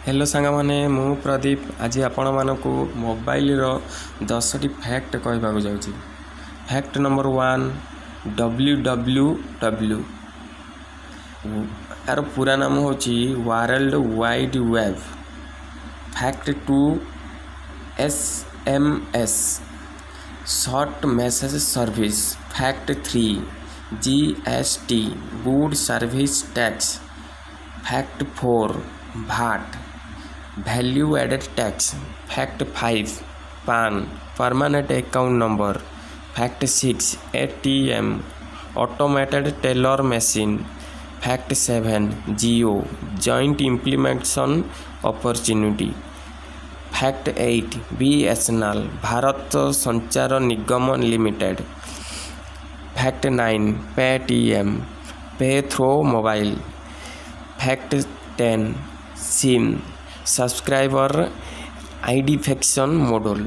Hello सांग माने मु प्रदीप आज आपण मानकु मोबाइल रो 10टी फैक्ट कहबाक जाउची। फैक्ट नंबर 1 www यार पूरा नाम होची world wide web. Fact 2 SMS short message service. Fact 3 GST good service tax. Fact 4 VAT value added tax. Fact 5 PAN permanent account number. Fact 6 ATM automated teller machine. Fact 7 Jio joint implementation opportunity. Fact 8 BSNL Bharat Sanchar Nigam limited. Fact 9 Paytm pay through mobile. Fact 10 SIM subscriber identification module.